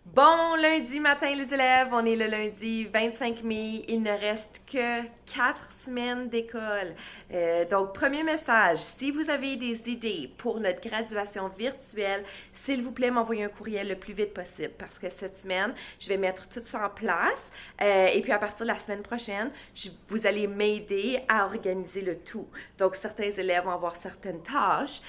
Bon lundi matin les élèves, on est le lundi 25 mai, il ne reste que 4 semaines d'école. Donc premier message, si vous avez des idées pour notre graduation virtuelle, s'il vous plaît m'envoyez un courriel le plus vite possible parce que cette semaine, je vais mettre tout ça en place et puis à partir de la semaine prochaine, vous allez m'aider à organiser le tout. Donc certains élèves vont avoir certaines tâches,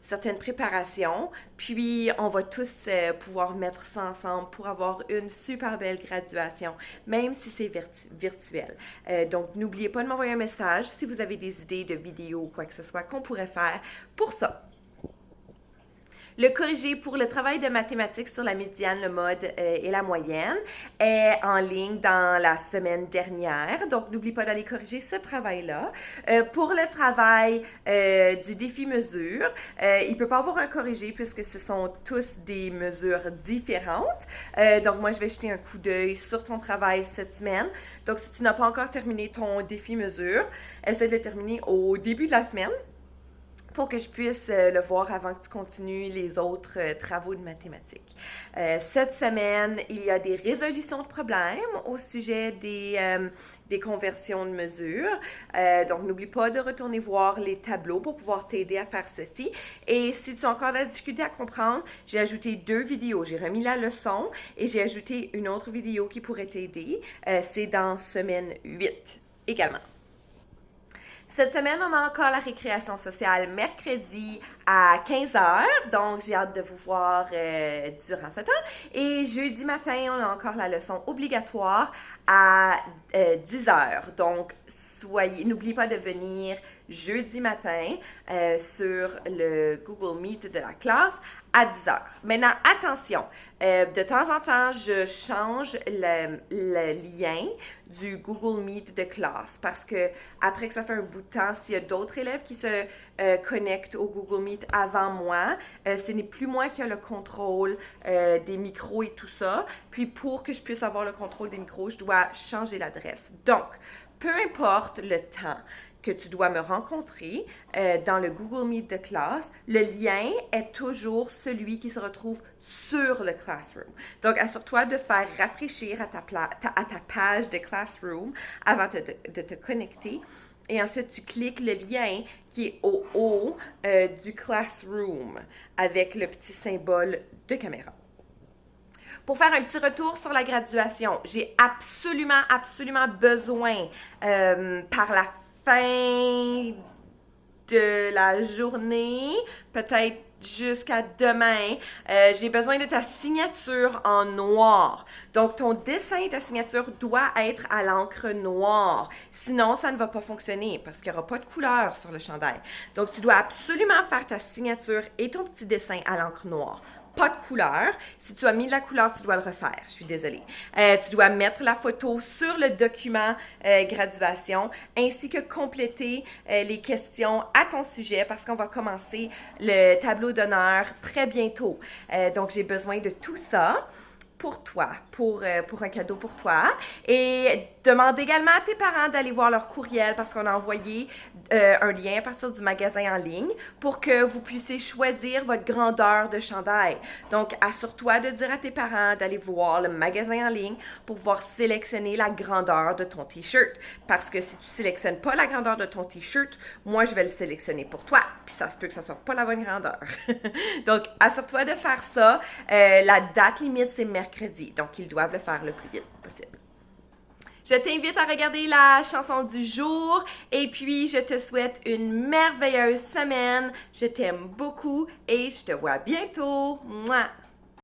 certaines préparations, puis on va tous pouvoir mettre ça ensemble pour avoir une super belle graduation, même si c'est virtuel. Donc n'oubliez pas de m'envoyer un message si vous avez des idées de vidéos ou quoi que ce soit qu'on pourrait faire pour ça. Le corrigé pour le travail de mathématiques sur la médiane, le mode et la moyenne est en ligne dans la semaine dernière. Donc, n'oublie pas d'aller corriger ce travail-là. Pour le travail du défi mesure, il ne peut pas avoir un corrigé puisque ce sont tous des mesures différentes. Donc, moi, je vais jeter un coup d'œil sur ton travail cette semaine. Donc, si tu n'as pas encore terminé ton défi mesure, essaie de le terminer au début de la semaine pour que je puisse le voir avant que tu continues les autres travaux de mathématiques. Cette semaine, il y a des résolutions de problèmes au sujet des conversions de mesures. Donc, n'oublie pas de retourner voir les tableaux pour pouvoir t'aider à faire ceci. Et si tu as encore de la difficulté à comprendre, j'ai ajouté 2 vidéos. J'ai remis la leçon et j'ai ajouté une autre vidéo qui pourrait t'aider. C'est dans semaine 8 également. Cette semaine, on a encore la récréation sociale mercredi à 15 heures. Donc, j'ai hâte de vous voir durant ce temps. Et jeudi matin, on a encore la leçon obligatoire à 10 heures. Donc, n'oubliez pas de venir jeudi matin sur le Google Meet de la classe à 10 heures. Maintenant, attention, de temps en temps, je change le lien du Google Meet de classe parce que après que ça fait un bout de temps, s'il y a d'autres élèves qui se connectent au Google Meet avant moi, ce n'est plus moi qui ai le contrôle des micros et tout ça. Puis pour que je puisse avoir le contrôle des micros, je dois changer l'adresse. Donc, peu importe le temps que tu dois me rencontrer dans le Google Meet de classe, le lien est toujours celui qui se retrouve sur le Classroom. Donc, assure-toi de faire rafraîchir à ta page de Classroom avant de te connecter. Et ensuite, tu cliques le lien qui est au haut du Classroom avec le petit symbole de caméra. Pour faire un petit retour sur la graduation, j'ai absolument besoin par la fin de la journée, peut-être jusqu'à demain, j'ai besoin de ta signature en noir. Donc, ton dessin et ta signature doit être à l'encre noire. Sinon, ça ne va pas fonctionner parce qu'il n'y aura pas de couleur sur le chandail. Donc, tu dois absolument faire ta signature et ton petit dessin à l'encre noire. Pas de couleur. Si tu as mis de la couleur, tu dois le refaire. Je suis désolée. Tu dois mettre la photo sur le document graduation ainsi que compléter les questions à ton sujet parce qu'on va commencer le tableau d'honneur très bientôt. Donc, j'ai besoin de tout ça pour toi, pour un cadeau pour toi. Et demande également à tes parents d'aller voir leur courriel parce qu'on a envoyé un lien à partir du magasin en ligne pour que vous puissiez choisir votre grandeur de chandail. Donc, assure-toi de dire à tes parents d'aller voir le magasin en ligne pour pouvoir sélectionner la grandeur de ton t-shirt. Parce que si tu ne sélectionnes pas la grandeur de ton t-shirt, moi, je vais le sélectionner pour toi. Puis ça se peut que ça ne soit pas la bonne grandeur. Donc, assure-toi de faire ça. La date limite, c'est mercredi. Donc, ils doivent le faire le plus vite possible. Je t'invite à regarder la chanson du jour et puis je te souhaite une merveilleuse semaine. Je t'aime beaucoup et je te vois bientôt. Mouah!